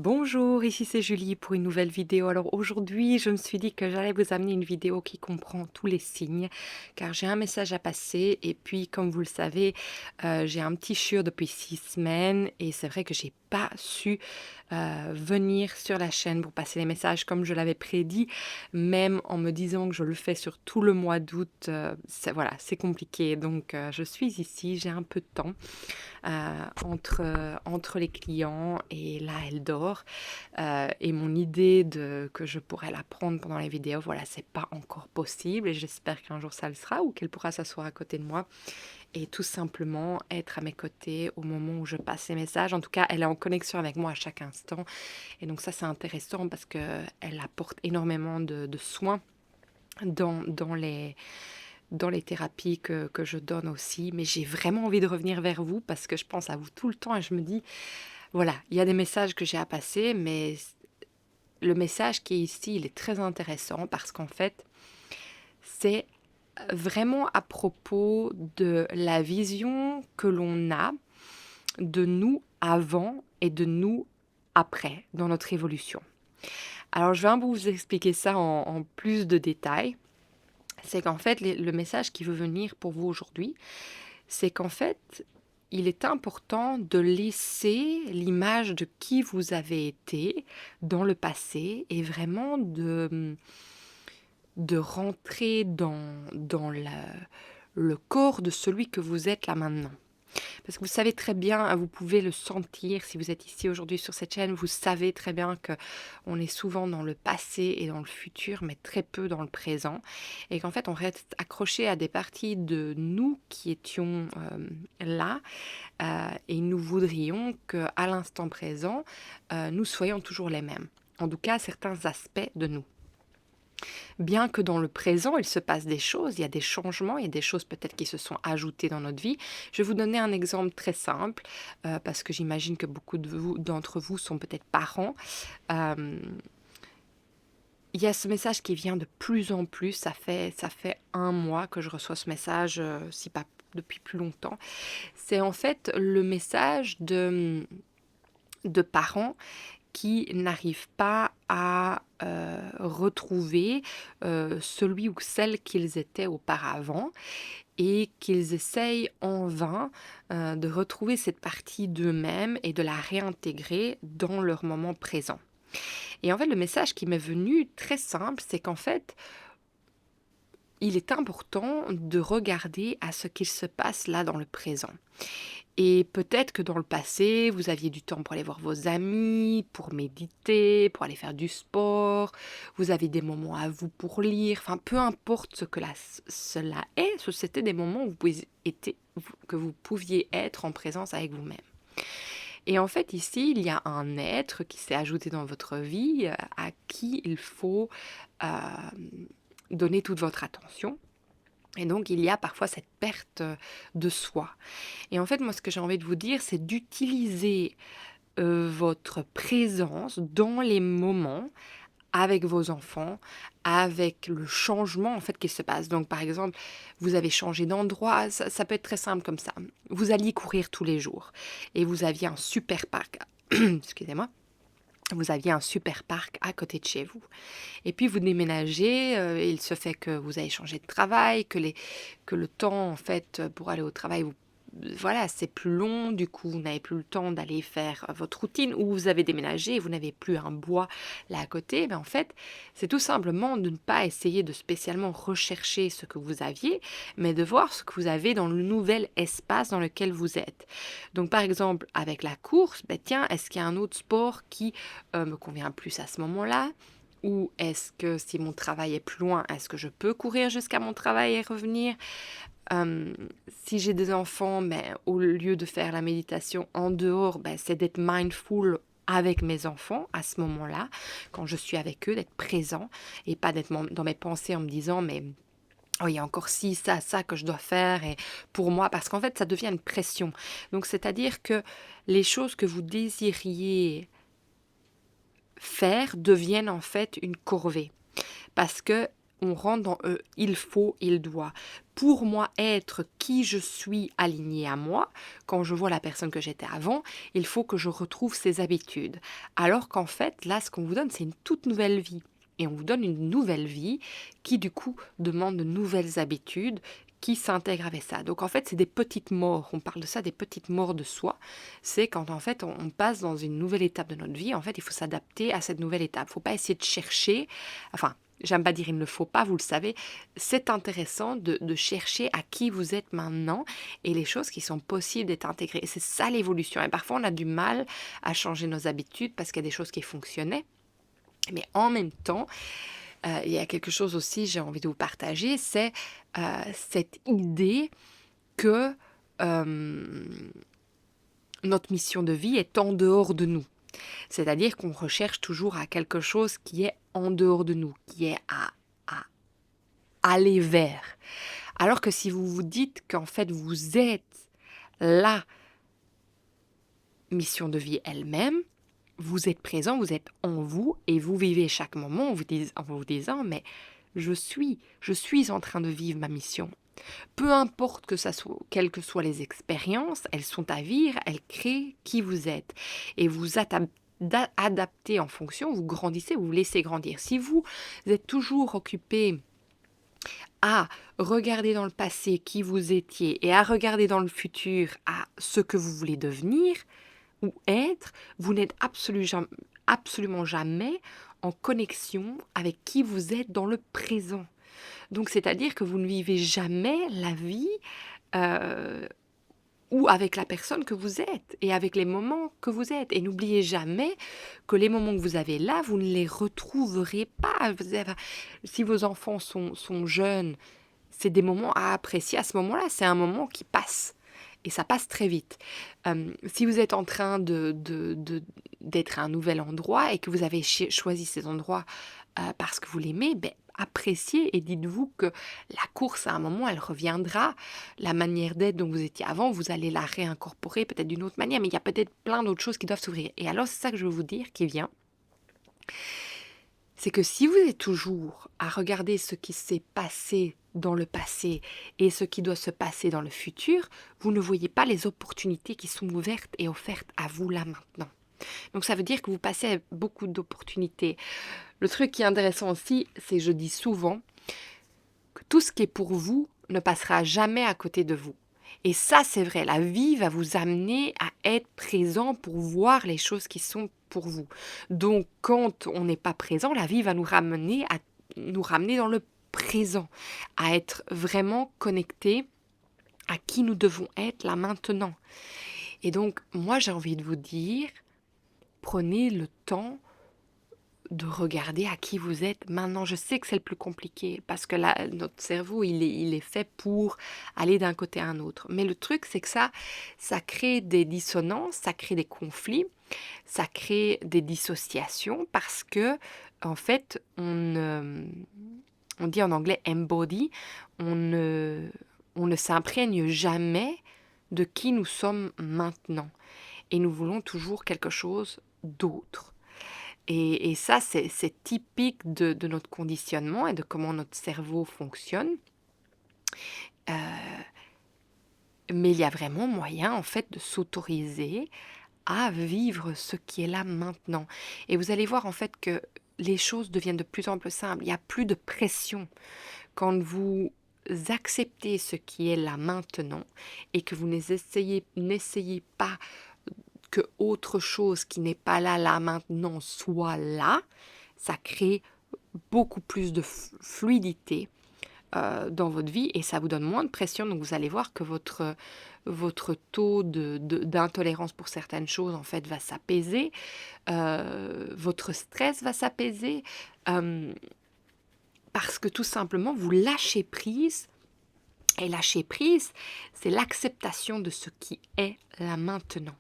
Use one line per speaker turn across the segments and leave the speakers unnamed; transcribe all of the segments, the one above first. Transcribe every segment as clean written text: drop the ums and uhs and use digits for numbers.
Bonjour, ici c'est Julie pour une nouvelle vidéo. Alors aujourd'hui, je me suis dit que j'allais vous amener une vidéo qui comprend tous les signes, car j'ai un message à passer et puis comme vous le savez, j'ai un petit chiot depuis 6 semaines et c'est vrai que j'ai pas su venir sur la chaîne pour passer les messages comme je l'avais prédit, même en me disant que je le fais sur tout le mois d'août, voilà, c'est compliqué. Donc je suis ici, j'ai un peu de temps entre les clients et là elle dort. Et mon idée que je pourrais la prendre pendant les vidéos, voilà, c'est pas encore possible et j'espère qu'un jour ça le sera ou qu'elle pourra s'asseoir à côté de moi et tout simplement être à mes côtés au moment où je passe les messages. En tout cas, elle est en connexion avec moi à chaque instant et donc ça c'est intéressant parce qu'elle apporte énormément de soins dans les thérapies que je donne aussi, mais j'ai vraiment envie de revenir vers vous parce que je pense à vous tout le temps et je me dis, voilà, il y a des messages que j'ai à passer, mais le message qui est ici, il est très intéressant parce qu'en fait, c'est vraiment à propos de la vision que l'on a de nous avant et de nous après dans notre évolution. Alors, je vais un peu vous expliquer ça en plus de détails. C'est qu'en fait, le message qui veut venir pour vous aujourd'hui, c'est qu'en fait, il est important de laisser l'image de qui vous avez été dans le passé et vraiment de rentrer dans le corps de celui que vous êtes là maintenant. Parce que vous savez très bien, vous pouvez le sentir si vous êtes ici aujourd'hui sur cette chaîne, vous savez très bien que on est souvent dans le passé et dans le futur, mais très peu dans le présent. Et qu'en fait, on reste accroché à des parties de nous qui étions là et nous voudrions qu'à l'instant présent, nous soyons toujours les mêmes. En tout cas, certains aspects de nous. Bien que dans le présent, il se passe des choses, il y a des changements, il y a des choses peut-être qui se sont ajoutées dans notre vie. Je vais vous donner un exemple très simple, parce que j'imagine que beaucoup d'entre vous sont peut-être parents. Euh, il y a ce message qui vient de plus en plus, ça fait 1 mois que je reçois ce message, si pas depuis plus longtemps. C'est en fait le message de parents qui n'arrivent pas à retrouver celui ou celle qu'ils étaient auparavant et qu'ils essayent en vain de retrouver cette partie d'eux-mêmes et de la réintégrer dans leur moment présent. Et en fait, le message qui m'est venu très simple, c'est qu'en fait, il est important de regarder à ce qu'il se passe là dans le présent. Et peut-être que dans le passé, vous aviez du temps pour aller voir vos amis, pour méditer, pour aller faire du sport, vous avez des moments à vous pour lire, enfin peu importe ce que cela est, c'était des moments où que vous pouviez être en présence avec vous-même. Et en fait ici, il y a un être qui s'est ajouté dans votre vie à qui il faut euh, donner toute votre attention. Et donc, il y a parfois cette perte de soi. Et en fait, moi, ce que j'ai envie de vous dire, c'est d'utiliser votre présence dans les moments avec vos enfants, avec le changement en fait qui se passe. Donc, par exemple, vous avez changé d'endroit, ça peut être très simple comme ça. Vous alliez courir tous les jours et vous aviez un super parc. Excusez-moi. Vous aviez un super parc à côté de chez vous. Et puis vous déménagez, il se fait que vous avez changé de travail, que le temps en fait pour aller au travail, voilà, c'est plus long, du coup vous n'avez plus le temps d'aller faire votre routine ou vous avez déménagé et vous n'avez plus un bois là à côté. En fait, c'est tout simplement de ne pas essayer de spécialement rechercher ce que vous aviez, mais de voir ce que vous avez dans le nouvel espace dans lequel vous êtes. Donc par exemple, avec la course, tiens, est-ce qu'il y a un autre sport qui me convient plus à ce moment-là? Ou est-ce que si mon travail est plus loin, est-ce que je peux courir jusqu'à mon travail et revenir? Euh, Si j'ai des enfants, au lieu de faire la méditation en dehors, c'est d'être mindful avec mes enfants à ce moment-là, quand je suis avec eux, d'être présent et pas d'être dans mes pensées en me disant mais oh, il y a encore ci, ça que je dois faire et pour moi, parce qu'en fait ça devient une pression. Donc c'est-à-dire que les choses que vous désiriez faire deviennent en fait une corvée. Parce que on rentre dans il faut, il doit. Pour moi, être qui je suis aligné à moi, quand je vois la personne que j'étais avant, il faut que je retrouve ces habitudes. Alors qu'en fait, là, ce qu'on vous donne, c'est une toute nouvelle vie. Et on vous donne une nouvelle vie qui, du coup, demande de nouvelles habitudes qui s'intègrent avec ça. Donc, en fait, c'est des petites morts. On parle de ça, des petites morts de soi. C'est quand, en fait, on passe dans une nouvelle étape de notre vie. En fait, il faut s'adapter à cette nouvelle étape. Il ne faut pas essayer de chercher. Enfin, j'aime pas dire il ne faut pas, vous le savez. C'est intéressant de chercher à qui vous êtes maintenant et les choses qui sont possibles d'être intégrées. Et c'est ça l'évolution. Et parfois, on a du mal à changer nos habitudes parce qu'il y a des choses qui fonctionnaient. Mais en même temps, il y a quelque chose aussi, j'ai envie de vous partager, c'est cette idée que notre mission de vie est en dehors de nous. C'est-à-dire qu'on recherche toujours à quelque chose qui est en dehors de nous, qui est à aller vers. Alors que si vous vous dites qu'en fait vous êtes la mission de vie elle-même, vous êtes présent, vous êtes en vous et vous vivez chaque moment en vous disant mais je suis en train de vivre ma mission. Peu importe quelles que soient les expériences, elles sont à vivre, elles créent qui vous êtes. Et vous adaptez en fonction, vous grandissez, vous laissez grandir. Si vous êtes toujours occupé à regarder dans le passé qui vous étiez et à regarder dans le futur à ce que vous voulez devenir ou être, vous n'êtes absolument jamais en connexion avec qui vous êtes dans le présent. Donc, c'est-à-dire que vous ne vivez jamais la vie ou avec la personne que vous êtes et avec les moments que vous êtes. Et n'oubliez jamais que les moments que vous avez là, vous ne les retrouverez pas. Si vos enfants sont jeunes, c'est des moments à apprécier. À ce moment-là, c'est un moment qui passe. Et ça passe très vite. Si vous êtes en train d'être à un nouvel endroit et que vous avez choisi cet endroit parce que vous l'aimez, appréciez et dites-vous que la course, à un moment, elle reviendra. La manière d'être dont vous étiez avant, vous allez la réincorporer peut-être d'une autre manière, mais il y a peut-être plein d'autres choses qui doivent s'ouvrir. Et alors, c'est ça que je veux vous dire qui vient. C'est que si vous êtes toujours à regarder ce qui s'est passé dans le passé et ce qui doit se passer dans le futur, vous ne voyez pas les opportunités qui sont ouvertes et offertes à vous là maintenant. Donc ça veut dire que vous passez à beaucoup d'opportunités. Le truc qui est intéressant aussi, c'est je dis souvent que tout ce qui est pour vous ne passera jamais à côté de vous. Et ça, c'est vrai, la vie va vous amener à être présent pour voir les choses qui sont pour vous. Donc, quand on n'est pas présent, la vie va nous ramener dans le présent, à être vraiment connecté à qui nous devons être là maintenant. Et donc, moi, j'ai envie de vous dire, prenez le temps de regarder à qui vous êtes maintenant. Je sais que c'est le plus compliqué parce que là, notre cerveau, il est fait pour aller d'un côté à un autre. Mais le truc, c'est que ça crée des dissonances, ça crée des conflits, ça crée des dissociations parce que, en fait, on dit en anglais embody, on ne s'imprègne jamais de qui nous sommes maintenant. Et nous voulons toujours quelque chose d'autre. Et ça, c'est typique de notre conditionnement et de comment notre cerveau fonctionne. Mais il y a vraiment moyen, en fait, de s'autoriser à vivre ce qui est là maintenant. Et vous allez voir, en fait, que les choses deviennent de plus en plus simples. Il n'y a plus de pression. Quand vous acceptez ce qui est là maintenant et que vous n'essayez pas que autre chose qui n'est pas là maintenant soit là, ça crée beaucoup plus de fluidité dans votre vie et ça vous donne moins de pression. Donc vous allez voir que votre taux d'intolérance pour certaines choses en fait va s'apaiser, votre stress va s'apaiser parce que tout simplement vous lâchez prise. Et lâcher prise, c'est l'acceptation de ce qui est là maintenant.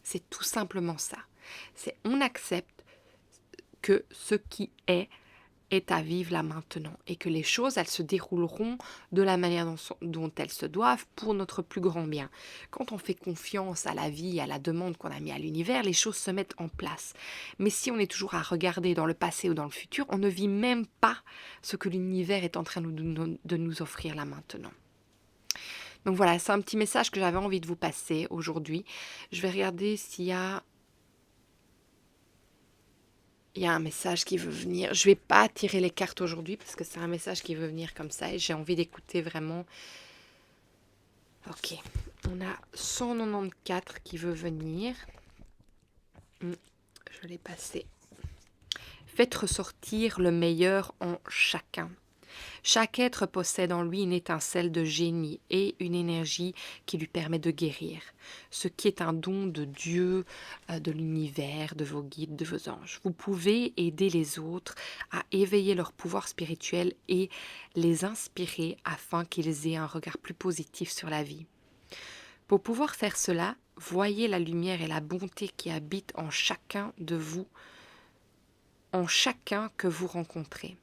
C'est tout simplement ça. C'est on accepte que ce qui est est à vivre là maintenant et que les choses, elles se dérouleront de la manière dont elles se doivent pour notre plus grand bien. Quand on fait confiance à la vie, à la demande qu'on a mis à l'univers, les choses se mettent en place. Mais si on est toujours à regarder dans le passé ou dans le futur, on ne vit même pas ce que l'univers est en train de nous offrir là maintenant. Donc voilà, c'est un petit message que j'avais envie de vous passer aujourd'hui. Je vais regarder s'il y a un message qui veut venir. Je vais pas tirer les cartes aujourd'hui parce que c'est un message qui veut venir comme ça et j'ai envie d'écouter vraiment. Ok, on a 194 qui veut venir. Je l'ai passé. Faites ressortir le meilleur en chacun. Chaque être possède en lui une étincelle de génie et une énergie qui lui permet de guérir, ce qui est un don de Dieu, de l'univers, de vos guides, de vos anges. Vous pouvez aider les autres à éveiller leur pouvoir spirituel et les inspirer afin qu'ils aient un regard plus positif sur la vie. Pour pouvoir faire cela, voyez la lumière et la bonté qui habitent en chacun de vous, en chacun que vous rencontrez.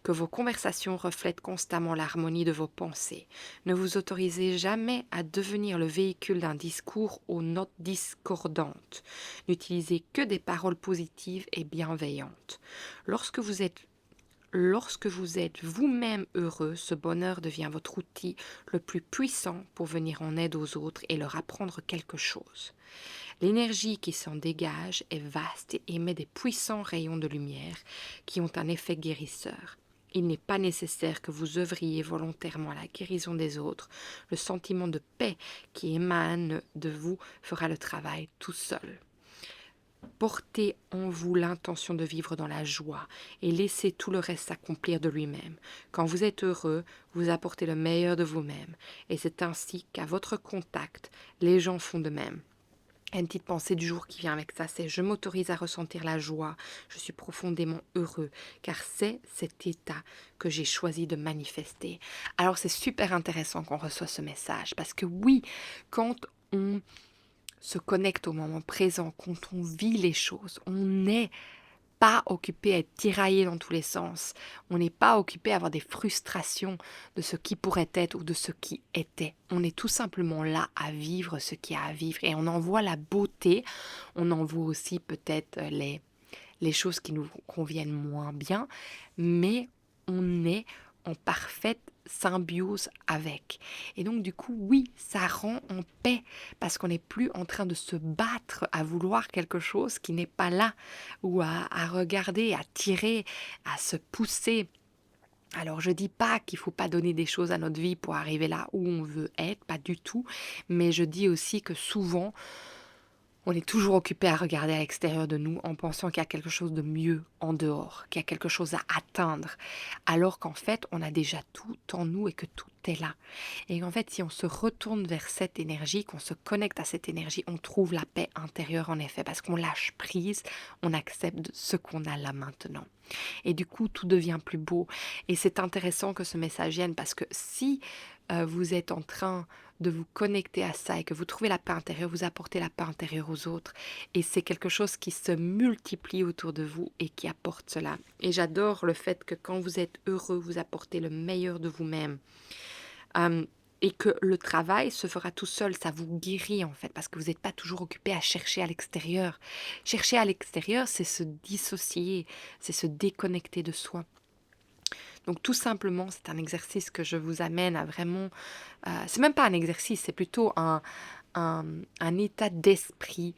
Que vos conversations reflètent constamment l'harmonie de vos pensées. Ne vous autorisez jamais à devenir le véhicule d'un discours aux notes discordantes. N'utilisez que des paroles positives et bienveillantes. Lorsque vous êtes vous-même heureux, ce bonheur devient votre outil le plus puissant pour venir en aide aux autres et leur apprendre quelque chose. L'énergie qui s'en dégage est vaste et émet des puissants rayons de lumière qui ont un effet guérisseur. Il n'est pas nécessaire que vous œuvriez volontairement à la guérison des autres. Le sentiment de paix qui émane de vous fera le travail tout seul. Portez en vous l'intention de vivre dans la joie et laissez tout le reste s'accomplir de lui-même. Quand vous êtes heureux, vous apportez le meilleur de vous-même et c'est ainsi qu'à votre contact, les gens font de même. Une petite pensée du jour qui vient avec ça, c'est « Je m'autorise à ressentir la joie, je suis profondément heureux, car c'est cet état que j'ai choisi de manifester. » Alors c'est super intéressant qu'on reçoive ce message, parce que oui, quand on se connecte au moment présent, quand on vit les choses, on n'est pas occupé à être tiraillé dans tous les sens. On n'est pas occupé à avoir des frustrations de ce qui pourrait être ou de ce qui était. On est tout simplement là à vivre ce qu'il y a à vivre et on en voit la beauté, on en voit aussi peut-être les choses qui nous conviennent moins bien, mais on est en parfaite symbiose avec. Et donc du coup, oui, ça rend en paix parce qu'on n'est plus en train de se battre à vouloir quelque chose qui n'est pas là ou à regarder, à tirer, à se pousser. Alors je dis pas qu'il faut pas donner des choses à notre vie pour arriver là où on veut être, pas du tout, mais je dis aussi que souvent on est toujours occupé à regarder à l'extérieur de nous en pensant qu'il y a quelque chose de mieux en dehors, qu'il y a quelque chose à atteindre, alors qu'en fait, on a déjà tout en nous et que tout est là. Et en fait, si on se retourne vers cette énergie, qu'on se connecte à cette énergie, on trouve la paix intérieure en effet, parce qu'on lâche prise, on accepte ce qu'on a là maintenant. Et du coup, tout devient plus beau. Et c'est intéressant que ce message vienne, parce que si vous êtes en train de vous connecter à ça et que vous trouvez la paix intérieure, vous apportez la paix intérieure aux autres. Et c'est quelque chose qui se multiplie autour de vous et qui apporte cela. Et j'adore le fait que quand vous êtes heureux, vous apportez le meilleur de vous-même. Et que le travail se fera tout seul, ça vous guérit en fait, parce que vous n'êtes pas toujours occupé à chercher à l'extérieur. Chercher à l'extérieur, c'est se dissocier, c'est se déconnecter de soi. Donc tout simplement, c'est un exercice que je vous amène à vraiment... c'est même pas un exercice, c'est plutôt un état d'esprit,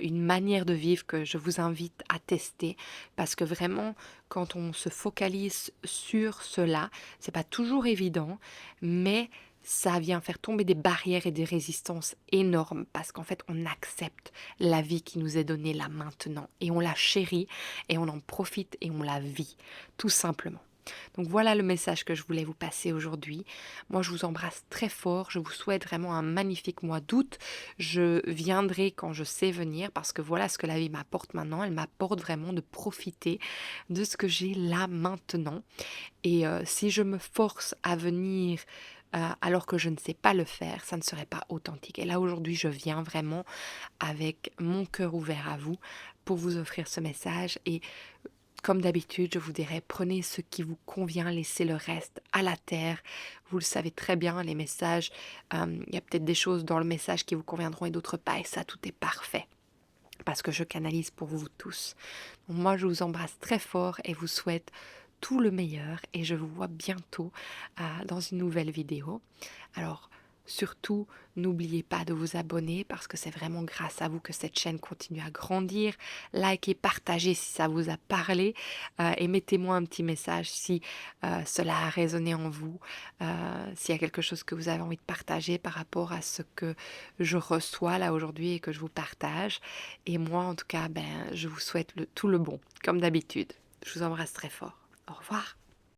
une manière de vivre que je vous invite à tester. Parce que vraiment, quand on se focalise sur cela, c'est pas toujours évident, mais ça vient faire tomber des barrières et des résistances énormes parce qu'en fait, on accepte la vie qui nous est donnée là maintenant et on la chérit et on en profite et on la vit, tout simplement. Donc voilà le message que je voulais vous passer aujourd'hui. Moi, je vous embrasse très fort. Je vous souhaite vraiment un magnifique mois d'août. Je viendrai quand je sais venir parce que voilà ce que la vie m'apporte maintenant. Elle m'apporte vraiment de profiter de ce que j'ai là maintenant. Et si je me force à venir alors que je ne sais pas le faire, ça ne serait pas authentique. Et là, aujourd'hui, je viens vraiment avec mon cœur ouvert à vous pour vous offrir ce message et comme d'habitude, je vous dirais, prenez ce qui vous convient, laissez le reste à la terre. Vous le savez très bien, les messages, il y a peut-être des choses dans le message qui vous conviendront et d'autres pas, et ça, tout est parfait. Parce que je canalise pour vous tous. Donc moi, je vous embrasse très fort et vous souhaite tout le meilleur. Et je vous vois bientôt dans une nouvelle vidéo. Alors, surtout, n'oubliez pas de vous abonner parce que c'est vraiment grâce à vous que cette chaîne continue à grandir. Likez, partagez si ça vous a parlé et mettez-moi un petit message si cela a résonné en vous, s'il y a quelque chose que vous avez envie de partager par rapport à ce que je reçois là aujourd'hui et que je vous partage. Et moi, en tout cas, je vous souhaite tout le bon, comme d'habitude. Je vous embrasse très fort. Au revoir.